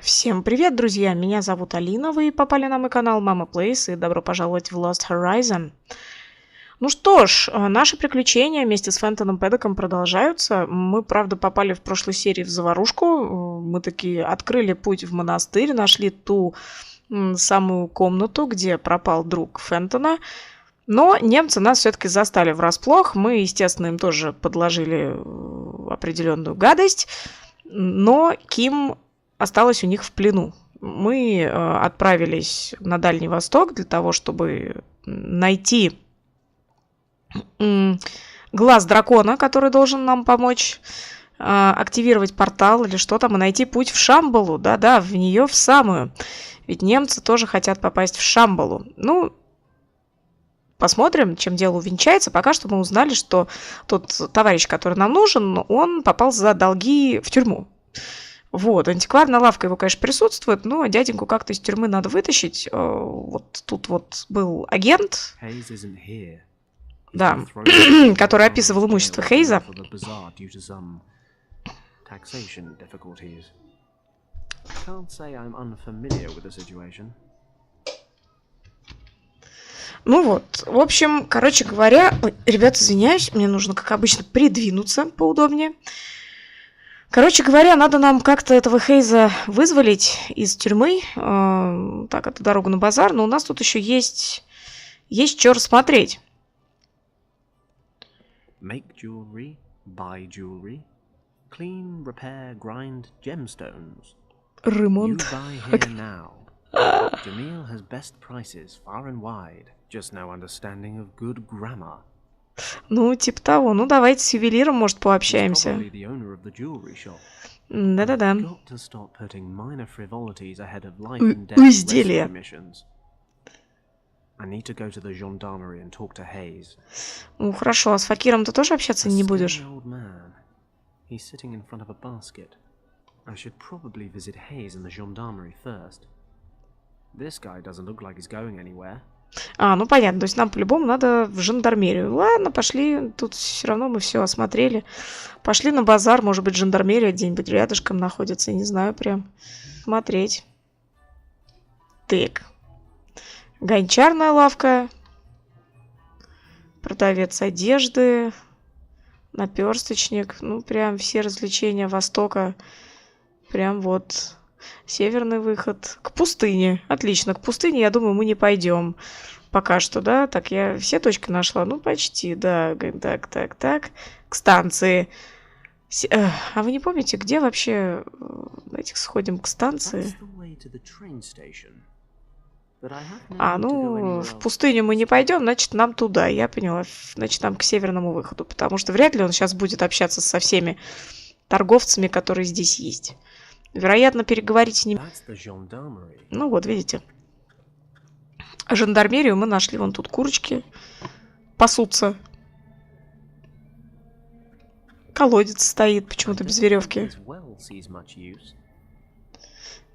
Всем привет, друзья! Меня зовут Алина, вы попали на мой канал Mama Plays, и добро пожаловать в Lost Horizon. Ну что ж, наши приключения вместе с Фентоном Пэддоком продолжаются. Мы, правда, попали в прошлой серии в заварушку. Мы таки открыли путь в монастырь, нашли ту самую комнату, где пропал друг Фентона. Но немцы нас все-таки застали врасплох. Мы, естественно, им тоже подложили определенную гадость. Но Ким осталась у них в плену. Мы отправились на Дальний Восток для того, чтобы найти глаз дракона, который должен нам помочь активировать портал или что там, и найти путь в Шамбалу. Да-да, в нее в самую. Ведь немцы тоже хотят попасть в Шамбалу. Ну, посмотрим, чем дело увенчается. Пока что мы узнали, что тот товарищ, который нам нужен, он попал за долги в тюрьму. Вот, антикварная лавка его, конечно, присутствует, но дяденьку как-то из тюрьмы надо вытащить. Вот тут вот был агент, да, который описывал имущество Хейза. Ну вот, в общем, короче говоря, ребят, извиняюсь, мне нужно, как обычно, придвинуться поудобнее. Короче говоря, надо нам как-то этого Хейза вызволить из тюрьмы. Так, это дорога на базар, но у нас тут еще есть что рассмотреть. Make jewelry, buy jewelry, clean, repair, grind gemstones. Ремонт. You buy here now. Jamil has best prices far and wide. Just no understanding of good grammar. Ну, типа того. Ну, давайте с ювелиром, может, пообщаемся. Да-да-да. Изделие. Ну, хорошо, а с факиром ты тоже общаться не будешь? Ну понятно, то есть нам по-любому надо в жандармерию. Ладно, пошли, тут все равно мы все осмотрели. Пошли на базар, может быть, жандармерия где-нибудь рядышком находится, не знаю, прям смотреть. Так. Гончарная лавка. Продавец одежды. Наперсточник. Ну, прям все развлечения Востока. Прям вот... Северный выход. К пустыне. Отлично. К пустыне, я думаю, мы не пойдем. Пока что, да? Так, я все точки нашла. Ну, почти, да. Так. К станции. А вы не помните, где вообще... Давайте сходим к станции. Ну, в пустыню мы не пойдем, значит, нам туда. Я поняла. Значит, нам к северному выходу. Потому что вряд ли он сейчас будет общаться со всеми торговцами, которые здесь есть. Вероятно, переговорить с ним... Ну вот, видите. Жандармерию мы нашли. Вон тут курочки пасутся. Колодец стоит почему-то без веревки.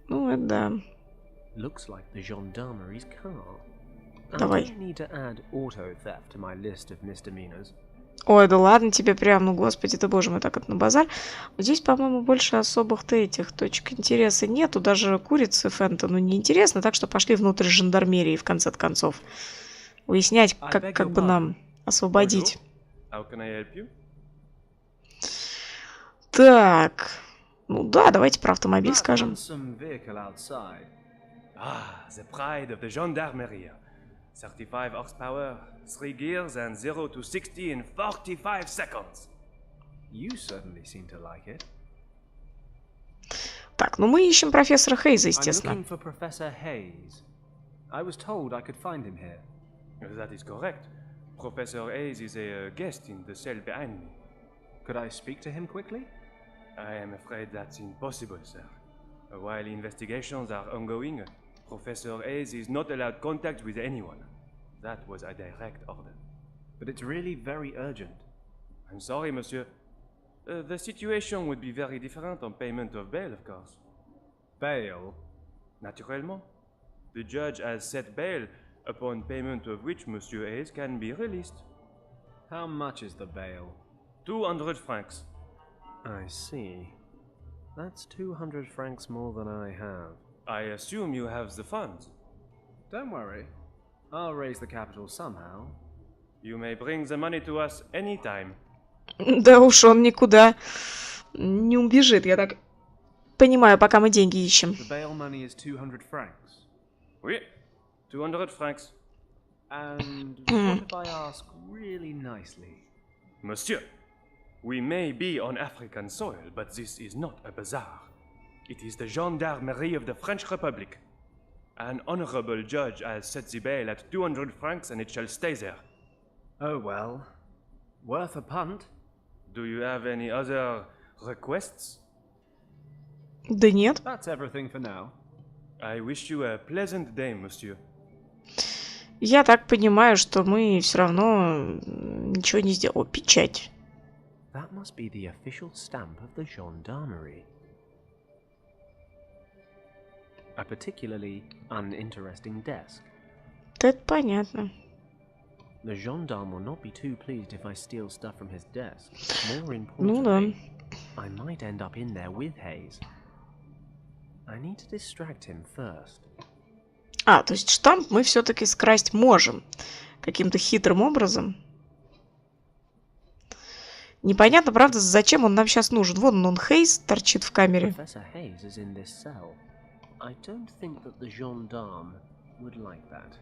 Ну, это да. Давай. Ой, да ладно тебе прям, ну господи ты боже мой, так это на базар. Здесь, по-моему, больше особых-то этих точек интереса нету. Даже курицы Фентону не интересно, так что пошли внутрь жандармерии, в конце концов. Выяснять, как бы нам освободить. Так. Ну да, давайте про автомобиль скажем. The pride of the gendarmerie. 35 horsepower, 3 gears, and 0 to 60 in 45 seconds. You certainly seem to like it. Так, ну мы ищем профессора Хейза, естественно. I'm looking for Professor Hayes. I was told I could find him here. That is correct. Professor Hayes is a guest in the cell behind me. Could I speak to him quickly? I am afraid that's impossible, sir. While investigations are ongoing, Professor Hayes is not allowed contact with anyone. That was a direct order. But it's really very urgent. I'm sorry, monsieur. The situation would be very different on payment of bail, of course. Bail? Naturellement. The judge has set bail, upon payment of which Monsieur Hayes can be released. How much is the bail? 200 francs. I see. That's 200 francs more than I have. I assume you have the funds. Don't worry. I'll raise the capital somehow. You may bring the money to us anytime. Да уж он никуда не убежит, я так понимаю, пока мы деньги ищем. The bail money is 200 francs. Oui, 200 francs. And what if I ask really nicely? Monsieur, we may be on African soil, but this is not a bazaar. It is the gendarmerie of the French Republic. An honorable judge has set the bail at 200 francs and it shall stay there. Oh well. Worth a punt. Do you have any other requests? Да нет. That's everything for now. I wish you a pleasant day, monsieur. Я так понимаю, что мы все равно ничего не сделали. О, печать. That must be the official stamp of the gendarmerie. A particularly uninteresting desk. Это понятно. The gendarme will not be too pleased if I steal stuff from his desk. More Ну да. importantly, I might end up in there with Hayes. I need to distract him first. А, то есть штамп мы все-таки скрасть можем. Каким-то хитрым образом. Непонятно, правда, зачем он нам сейчас нужен. Вон он, Хейс, торчит в камере. Professor Hayes is in this cell. I don't think that the gendarme would like that.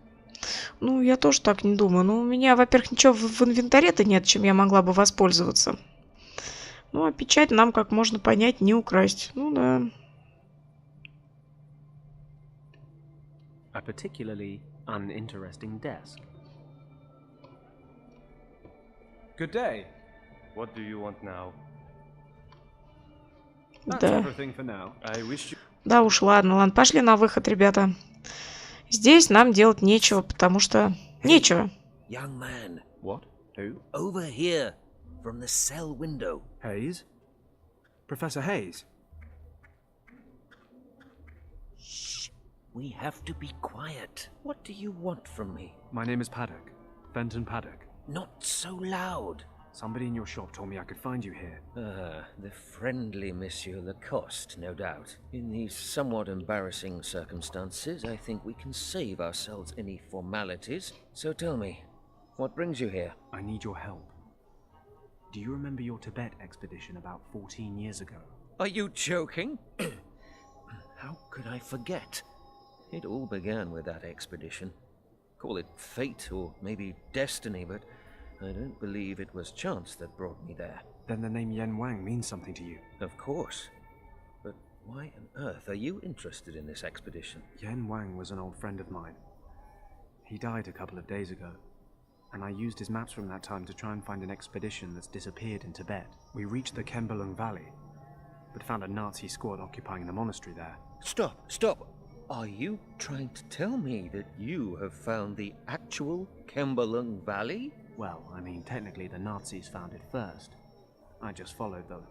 Ну, я тоже так не думаю. Ну, у меня, во-первых, ничего в инвентаре-то нет, чем я могла бы воспользоваться. Ну, а печать нам, как можно понять, не украсть. Ну, да. A particularly uninteresting desk. Good day. What do you want now? That's Да. everything for now. I wish you... Да уж, ладно, ладно. Пошли на выход, ребята. Здесь нам делать нечего, потому что... Нечего. Young man, What? Who? over here, from the cell window. Hayes? Professor Hayes? We have to be quiet. What do you want from me? My name is Paddock. Fenton Paddock. Not so loud. Somebody in your shop told me I could find you here. The friendly Monsieur Lacoste, no doubt. In these somewhat embarrassing circumstances, I think we can save ourselves any formalities. So tell me, what brings you here? I need your help. Do you remember your Tibet expedition about 14 years ago? Are you joking? How could I forget? It all began with that expedition. Call it fate or maybe destiny, but I don't believe it was chance that brought me there. Then the name Yen Wang means something to you. Of course. But why on earth are you interested in this expedition? Yen Wang was an old friend of mine. He died a couple of days ago, and I used his maps from that time to try and find an expedition that's disappeared in Tibet. We reached the Kembalung Valley, but found a Nazi squad occupying the monastery there. Stop! Are you trying to tell me that you have found the actual Kembalung Valley? Well, I mean, technically the Nazis found it first. I just followed them.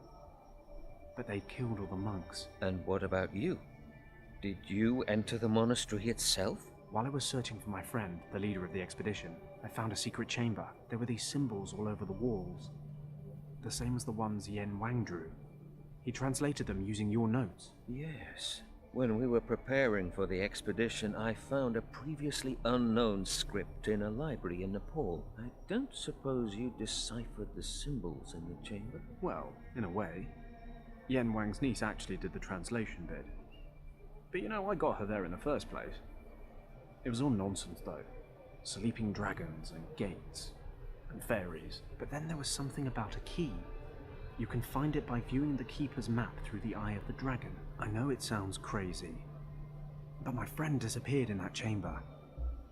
But they killed all the monks. And what about you? Did you enter the monastery itself? While I was searching for my friend, the leader of the expedition, I found a secret chamber. There were these symbols all over the walls. The same as the ones Yen Wang drew. He translated them using your notes. Yes. When we were preparing for the expedition, I found a previously unknown script in a library in Nepal. I don't suppose you deciphered the symbols in the chamber? Well, in a way. Yen Wang's niece actually did the translation bit. But you know, I got her there in the first place. It was all nonsense, though. Sleeping dragons and gates and fairies. But then there was something about a key. You can find it by viewing the keeper's map through the eye of the dragon. I know it sounds crazy, but my friend disappeared in that chamber.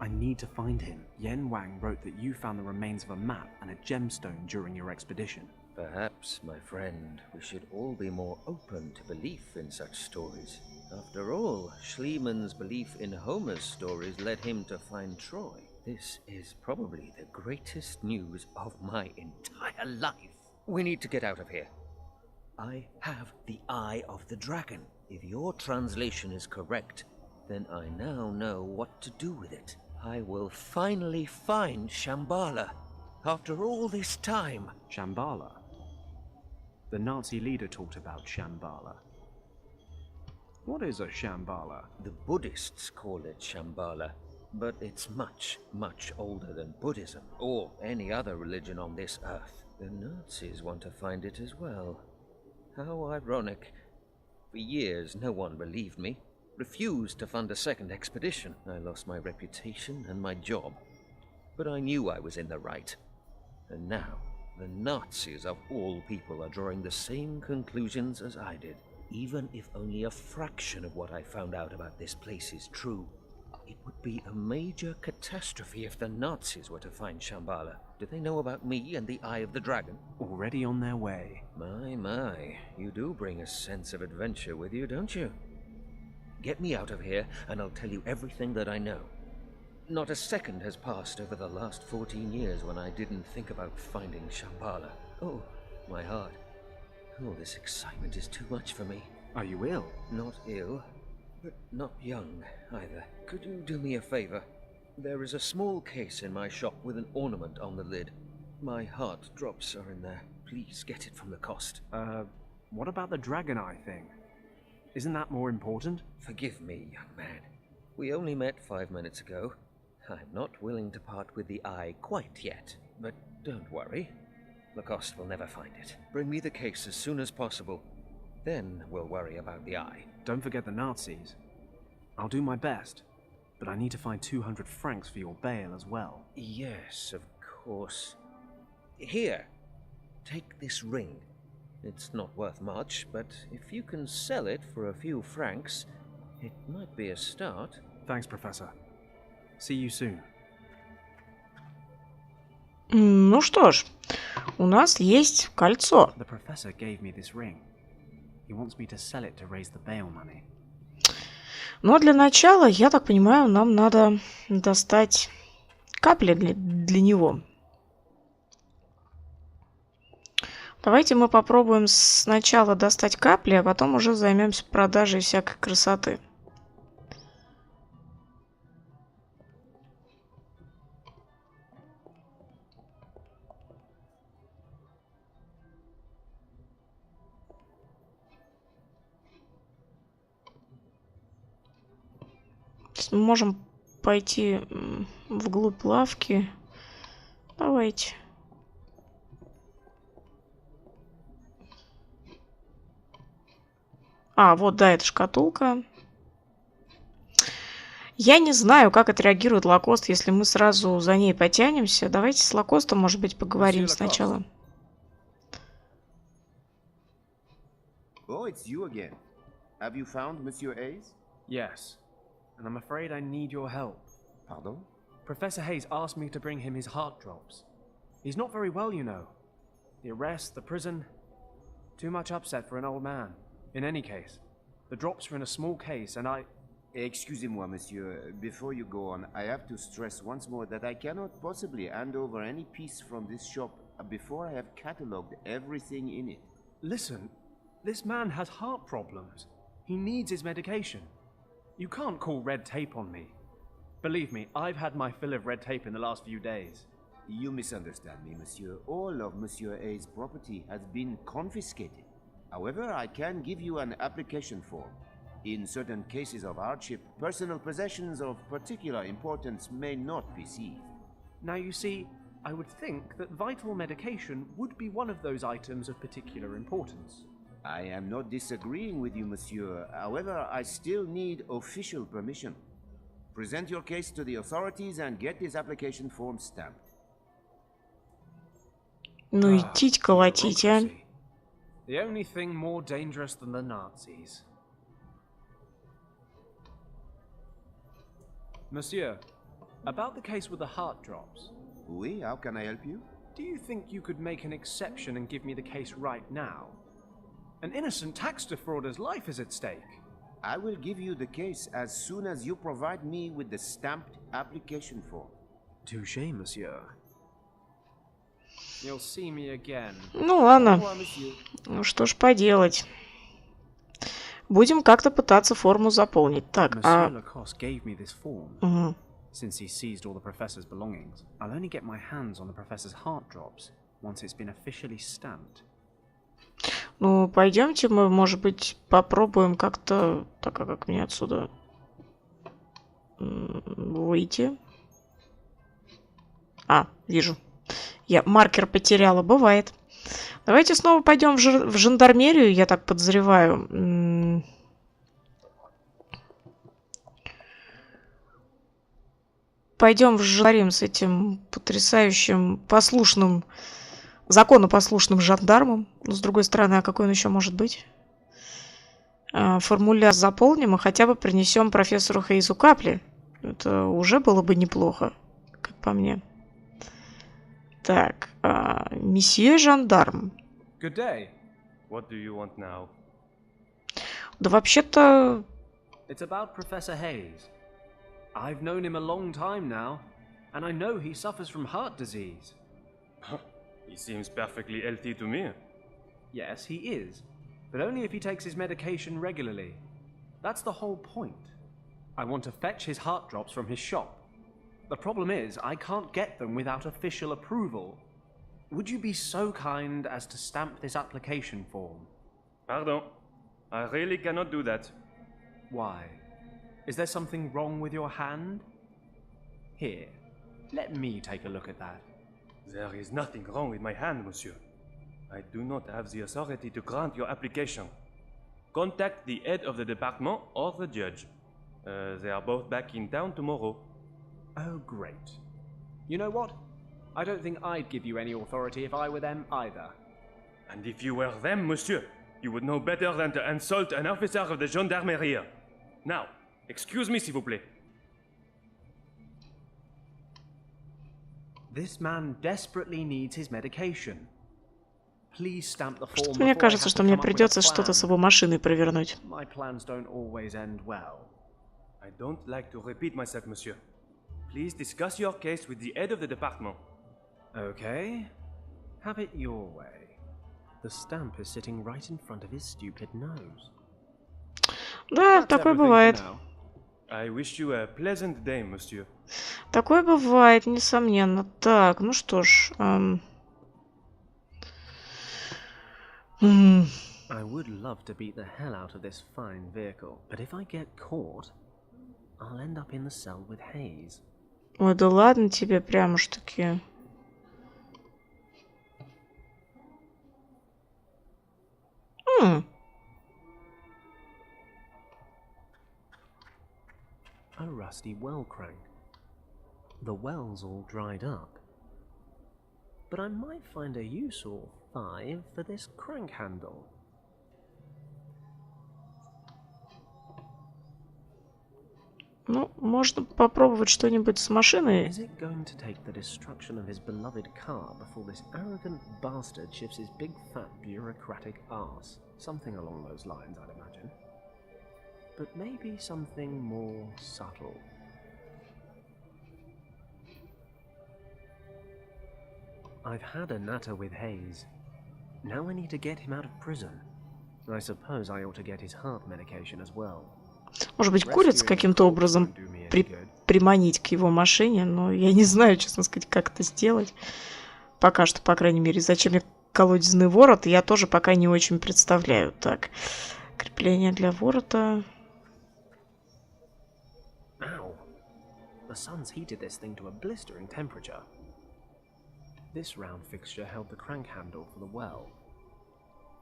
I need to find him. Yen Wang wrote that you found the remains of a map and a gemstone during your expedition. Perhaps, my friend, we should all be more open to belief in such stories. After all, Schliemann's belief in Homer's stories led him to find Troy. This is probably the greatest news of my entire life. We need to get out of here. I have the Eye of the Dragon. If your translation is correct, then I now know what to do with it. I will finally find Shambhala. After all this time. Shambhala? The Nazi leader talked about Shambhala. What is a Shambhala? The Buddhists call it Shambhala, but it's much, much older than Buddhism or any other religion on this earth. The Nazis want to find it as well. How ironic. For years, no one believed me, refused to fund a second expedition. I lost my reputation and my job. But I knew I was in the right. And now, the Nazis of all people are drawing the same conclusions as I did. Even if only a fraction of what I found out about this place is true, it would be a major catastrophe if the Nazis were to find Shambhala. Do they know about me and the Eye of the Dragon? Already on their way. My, you do bring a sense of adventure with you, don't you? Get me out of here, and I'll tell you everything that I know. Not a second has passed over the last 14 years when I didn't think about finding Shambhala. Oh, my heart. Oh, this excitement is too much for me. Are you ill? Not ill, but not young either. Could you do me a favor? There is a small case in my shop with an ornament on the lid. My heart drops are in there. Please get it from the cost. What about the dragon eye thing? Isn't that more important? Forgive me, young man. We only met 5 minutes ago. I'm not willing to part with the eye quite yet, but don't worry. Lacoste will never find it. Bring me the case as soon as possible. Then we'll worry about the eye. Don't forget the Nazis. I'll do my best, but I need to find 200 francs for your bail as well. Yes, of course. Here, take this ring. It's not worth much, but if you can sell it for a few francs, it might be a start. Thanks, Professor. See you soon. Ну что ж, у нас есть кольцо. The professor gave me this ring. He wants me to sell it to raise the bail money. Но для начала, я так понимаю, нам надо достать капли для него. Давайте мы попробуем сначала достать капли, а потом уже займемся продажей всякой красоты. Мы можем пойти вглубь лавки. Давайте. А, вот, да, это шкатулка. Я не знаю, как отреагирует Лакост, если мы сразу за ней потянемся. Давайте с Лакостом, может быть, поговорим сначала. Oh, it's you again. Have you found Monsieur Hayes? Yes, and I'm afraid I need your help. Pardon? Professor Hayes asked me to bring him his heart drops. He's not very well, you know. The arrest, the prison, too much upset for an old man. In any case, the drops are in a small case, and Excusez-moi, monsieur. Before you go on, I have to stress once more that I cannot possibly hand over any piece from this shop before I have catalogued everything in it. Listen, this man has heart problems. He needs his medication. You can't call red tape on me. Believe me, I've had my fill of red tape in the last few days. You misunderstand me, monsieur. All of Monsieur Hayes' property has been confiscated. However, I can give you an application form. In certain cases of hardship, personal possessions of particular importance may not be seized. Now you see, I would think that vital medication would be one of those items of particular importance. I am not disagreeing with you, monsieur. However, I still need official permission. Present your case to the authorities and get this application form stamped. Ну идите колотить, а. The only thing more dangerous than the Nazis. Monsieur, about the case with the heart drops. Oui, how can I help you? Do you think you could make an exception and give me the case right now? An innocent tax defrauder's life is at stake. I will give you the case as soon as you provide me with the stamped application form. Touché, monsieur. You'll see me again. Ну ладно. Ну что ж поделать. Будем как-то пытаться форму заполнить. Так, Monsieur Lacoste gave me this form. Угу. Since he seized all the professor's belongings, I'll only get my hands on the professor's heart drops once it's been officially stamped. Ну, пойдемте мы, может быть, попробуем как-то... Так, а как мне отсюда выйти? А, вижу. Я маркер потеряла, бывает. Давайте снова пойдем в жандармерию, я так подозреваю. Пойдем в жандармерию с этим потрясающим, послушным, законопослушным жандармом. Но с другой стороны, а какой он еще может быть? Формуляр заполним и хотя бы принесем профессору Хейзу капли. Это уже было бы неплохо, как по мне. Так, месье жандарм. Good day. What do you want now? Да вообще-то... It's about Professor Hayes. I've known him a long time now, and I know he suffers from heart disease. He seems perfectly healthy to me. Yes, he is, but only if he takes his medication regularly. That's the whole point. I want to fetch his heart drops from his shop. The problem is, I can't get them without official approval. Would you be so kind as to stamp this application form? Pardon. I really cannot do that. Why? Is there something wrong with your hand? Here, let me take a look at that. There is nothing wrong with my hand, monsieur. I do not have the authority to grant your application. Contact the head of the department or the judge. They are both back in town tomorrow. Oh, great. You know what? I don't think I'd give you any authority if I were them either. And if you were them, monsieur, you would know better than to insult an officer of the gendarmerie. Now, excuse me, s'il vous plaît. This man desperately needs his medication. Please stamp the form. Мне кажется, что мне придется что-то с его машиной провернуть. My plans don't always end well. I don't like to repeat myself, monsieur. Please discuss your case with the head of the department. Okay. Have it your way. The stamp is sitting right in front of his stupid nose. Да, такое бывает. I wish you a pleasant day, monsieur. Такое бывает, несомненно. Так, ну что ж. I would love to beat the hell out of this fine vehicle, but if I get caught, I'll end up in the cell with Hayes. Ой, да ладно тебе, прям уж таки. A rusty well crank. The well's all dried up. But I might find a use or 5 for this crank handle. Ну, можно попробовать что-нибудь с машиной. Is it going to take the destruction of his beloved car before this arrogant bastard shifts his big fat bureaucratic arse? Something along those lines, I'd imagine. But maybe something more subtle. I've had a natter with Hayes. Now I need to get him out of prison. I suppose I ought to get his heart medication as well. Может быть, куриц каким-то образом приманить к его машине, но я не знаю, честно сказать, как это сделать. Пока что, по крайней мере, зачем мне колодезный ворот, я тоже пока не очень представляю. Так, крепление для ворота. The sun's heated this thing to a blistering temperature. This round fixture held the crank handle for the well.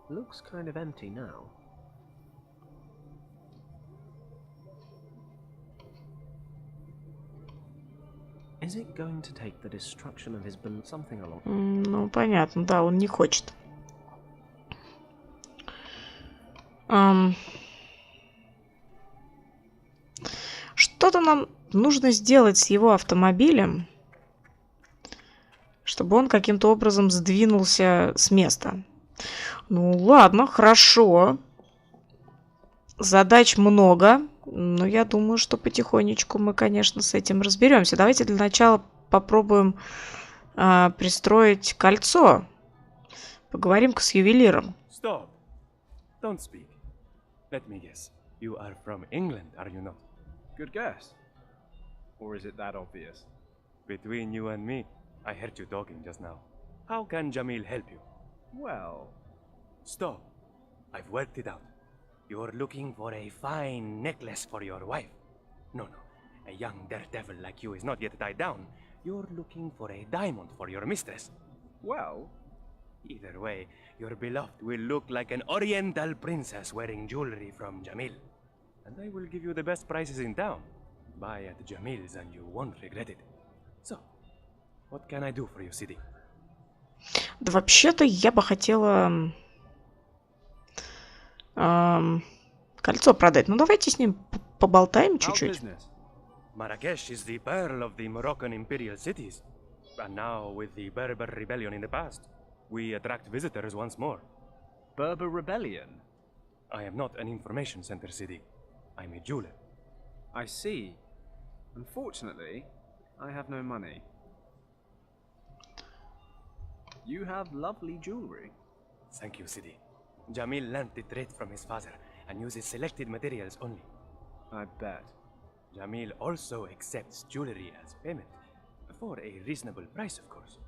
Looks kind of empty now. Is it going to take the destruction of his something along? Ну, понятно, да, он не хочет. Что-то нам нужно сделать с его автомобилем, чтобы он каким-то образом сдвинулся с места. Ну, ладно, хорошо. Задач много, но я думаю, что потихонечку мы, конечно, с этим разберемся. Давайте для начала попробуем пристроить кольцо. Поговорим-ка с ювелиром. Stop. Don't speak. Let me guess. You are from England, are you not? Good guess. Or is it that obvious? Between you and me, I heard you talking just now. How can Jamil help you? Well... Stop. I've worked it out. You're looking for a fine necklace for your wife. No, no. A young daredevil like you is not yet tied down. You're looking for a diamond for your mistress. Well, either way, your beloved will look like an oriental princess wearing jewelry from Jamil. And I will give you the best prices in town. Buy at Jamil's and you won't regret it. So, what can I do for you, Sidi? Да вообще-то я бы хотела кольцо продать. Ну давайте с ним поболтаем чуть-чуть. Marrakesh is the pearl of the Moroccan imperial cities. And now, with the Berber rebellion in the past, we attract visitors once more. Berber rebellion? I am not an information center, Sidi. I'm a jeweler. I see. Unfortunately, I have no money. You have lovely jewelry. Thank you, Sidi. Jamil learned the trade from his father and uses selected materials only. I bet. Jamil also accepts jewelry as payment, for a reasonable price, of course.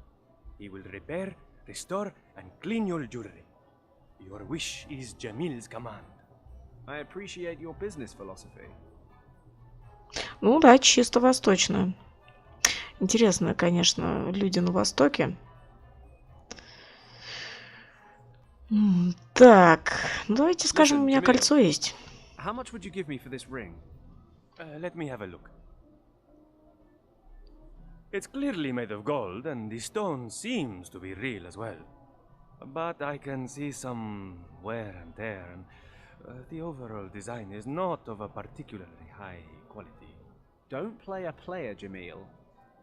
He will repair, restore, and clean your jewelry. Your wish is Jamil's command. I appreciate your business philosophy. Ну да, чисто восточно. Интересно, конечно, люди на Востоке. Так, ну давайте скажем, у меня кольцо есть. How much would you give me for this ring? Let me have a look. It's clearly made of gold, and the stone seems to be real as well. But I can see some wear and tear, and the overall design is not of a particularly high quality. Don't play a player, Jamil.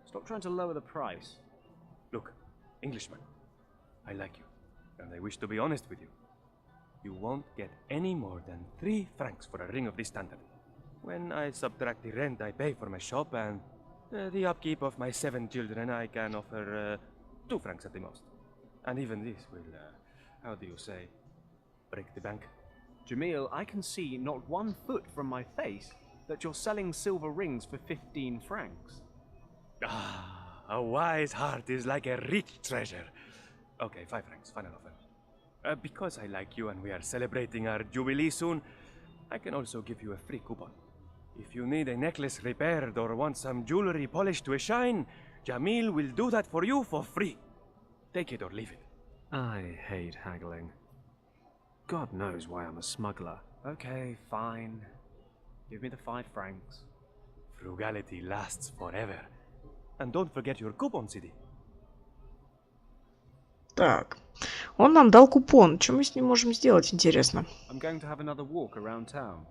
Stop trying to lower the price. Look, Englishman, I like you, and I wish to be honest with you. You won't get any more than 3 francs for a ring of this standard. When I subtract the rent I pay for my shop and the upkeep of my 7 children, I can offer 2 francs at the most. And even this will, how do you say, break the bank. Jamil, I can see not 1 foot from my face that you're selling silver rings for 15 francs. Ah, a wise heart is like a rich treasure. Okay, 5 francs, final offer. Because I like you and we are celebrating our jubilee soon, I can also give you a free coupon. If you need a necklace repaired or want some jewelry polished to a shine, Jamil will do that for you for free. Take it or leave it. I hate haggling. God knows why I'm a smuggler. Okay, fine. Give me the 5 francs. Frugality lasts forever. And don't forget your coupon, Sidi. Так, он нам дал купон. Что мы с ним можем сделать, интересно? I'm going to have another walk around town.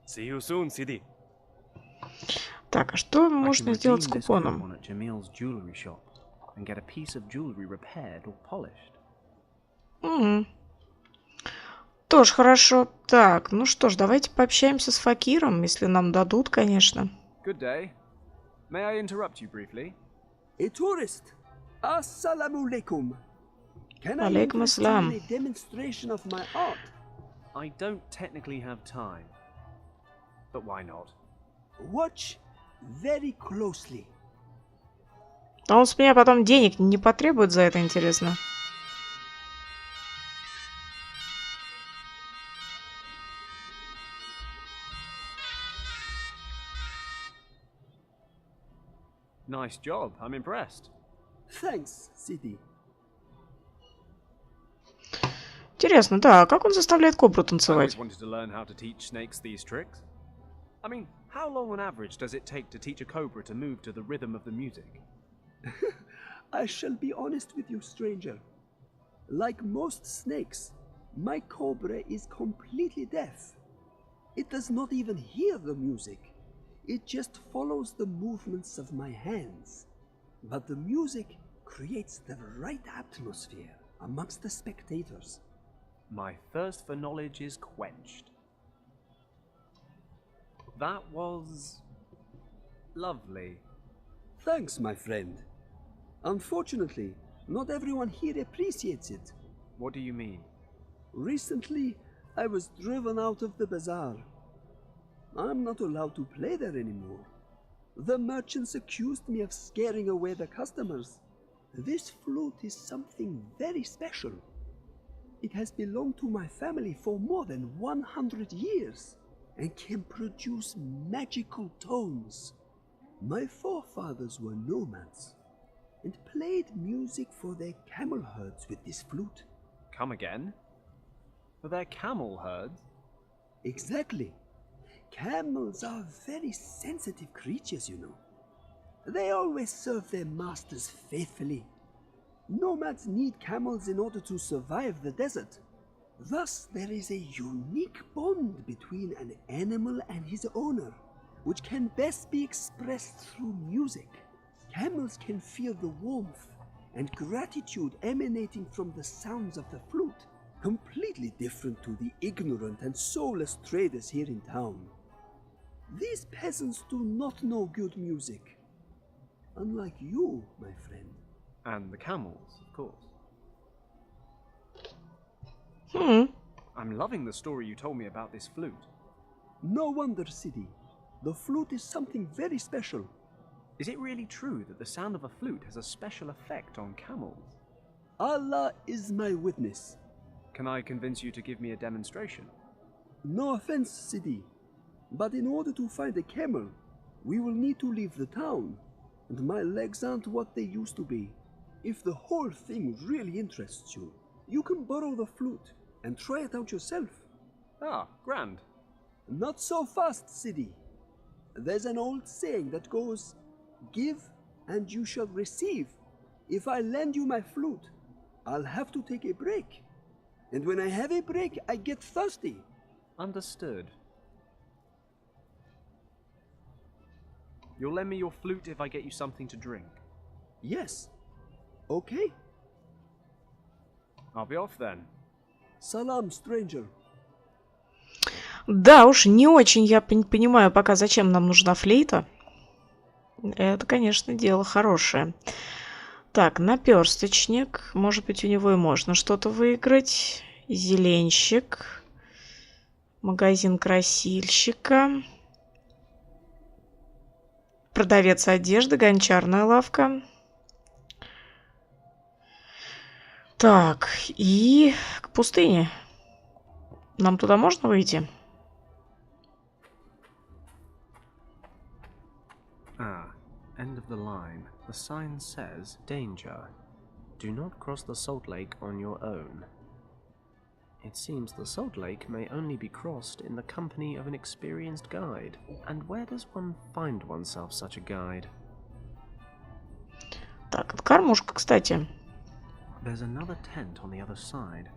See you soon, Sidi. Так, а что можно сделать с купоном? At Jamil's jewelry shop and get a piece of jewelry repaired or polished. Угу. Тоже хорошо. Так, ну что ж, давайте пообщаемся с факиром, если нам дадут, конечно. Good day. May I interrupt you briefly? A tourist. Assalamu alaikum. Can I Alaikum interest you assalam. in a demonstration of my art? I don't technically have time. But why not? Watch very closely. А он с меня потом денег не потребует за это, интересно. Nice job. I'm impressed. Thanks, Sidi. Интересно, да, а как он заставляет кобру I always танцевать? wanted to learn how to teach snakes these tricks. I mean, how long on average does it take to teach a cobra to move to the rhythm of the music? I shall be honest with you, stranger. Like most snakes, my cobra is completely deaf. It does not even hear the music. It just follows the movements of my hands. But the music creates the right atmosphere amongst the spectators. My thirst for knowledge is quenched. That was lovely. Thanks, my friend. Unfortunately, not everyone here appreciates it. What do you mean? Recently, I was driven out of the bazaar. I'm not allowed to play there anymore. The merchants accused me of scaring away the customers. This flute is something very special. It has belonged to my family for more than 100 years and can produce magical tones. My forefathers were nomads and played music for their camel herds with this flute. Come again? For their camel herds? Exactly. Camels are very sensitive creatures, you know. They always serve their masters faithfully. Nomads need camels in order to survive the desert. Thus, there is a unique bond between an animal and his owner, which can best be expressed through music. Camels can feel the warmth and gratitude emanating from the sounds of the flute, completely different to the ignorant and soulless traders here in town. These peasants do not know good music, unlike you, my friend. And the camels, of course. I'm loving the story you told me about this flute. No wonder, Sidi. The flute is something very special. Is it really true that the sound of a flute has a special effect on camels? Allah is my witness. Can I convince you to give me a demonstration? No offense, Sidi, but in order to find a camel, we will need to leave the town, and my legs aren't what they used to be. If the whole thing really interests you, you can borrow the flute and try it out yourself. Ah, grand. Not so fast, Sidi. There's an old saying that goes, "Give and you shall receive." If I lend you my flute, I'll have to take a break. And when I have a break, I get thirsty. Understood. You'll lend me your flute if I get you something to drink. Yes. Okay. I'll be off then. Salam, stranger. Да уж, не очень я понимаю пока, зачем нам нужна флейта. Это, конечно, дело хорошее. Так, наперсточник. Может быть, у него и можно что-то выиграть. Зеленщик. Магазин красильщика. Продавец одежды. Гончарная лавка. Так, и к пустыне. Нам туда можно выйти? End of the line. The sign says, danger. Do not cross the salt lake on your own. It seems the salt lake may only be crossed in the company of an experienced guide. And where does one find oneself such a guide? Так, это кормушка, кстати. There's another tent on the other side.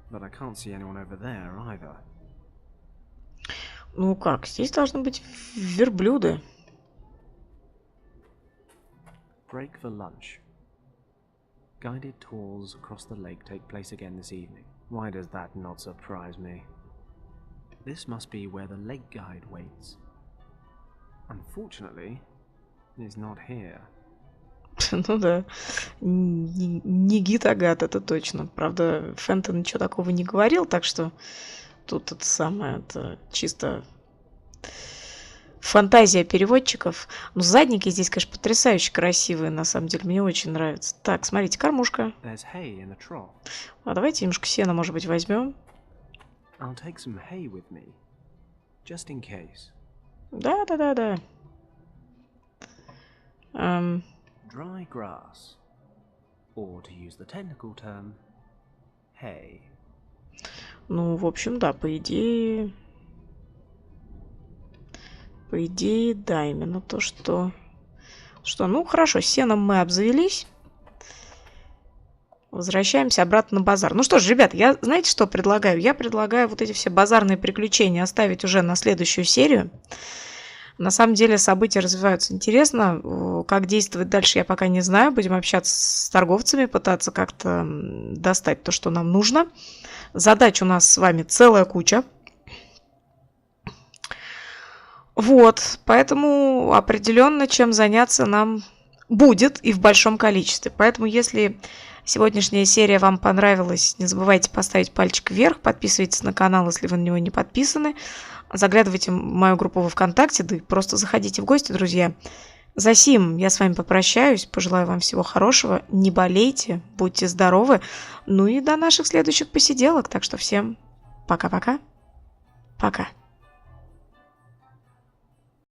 But I can't see anyone over there either. Ну как, здесь должны быть верблюды. Break for lunch. Guided tours across the lake take place again this evening. Why does that not surprise me? This must be where the lake guide waits. Unfortunately, he's not here. Ну да, не гид Агат, это точно. Правда, Фентон ничего такого не говорил, так что тут это самое, это чисто фантазия переводчиков. Но задники здесь, конечно, потрясающе красивые, на самом деле, мне очень нравится. Так, смотрите, кормушка. А давайте немножко сена, может быть, возьмем. Да. Dry grass, or to use the technical term, hay. Ну, в общем, да, по идее, да, именно то, что, ну, хорошо, сеном мы обзавелись. Возвращаемся обратно на базар. Ну что ж, ребят, я, знаете, что предлагаю? Я предлагаю вот эти все базарные приключения оставить уже на следующую серию. На самом деле события развиваются интересно. Как действовать дальше, я пока не знаю. Будем общаться с торговцами, пытаться как-то достать то, что нам нужно. Задач у нас с вами целая куча. Вот, поэтому определенно чем заняться нам будет и в большом количестве. Поэтому, если сегодняшняя серия вам понравилась, не забывайте поставить пальчик вверх, подписывайтесь на канал, если вы на него не подписаны. Заглядывайте в мою группу во ВКонтакте, да и просто заходите в гости, друзья. Засим, я с вами попрощаюсь, пожелаю вам всего хорошего, не болейте, будьте здоровы, ну и до наших следующих посиделок, так что всем пока-пока, пока.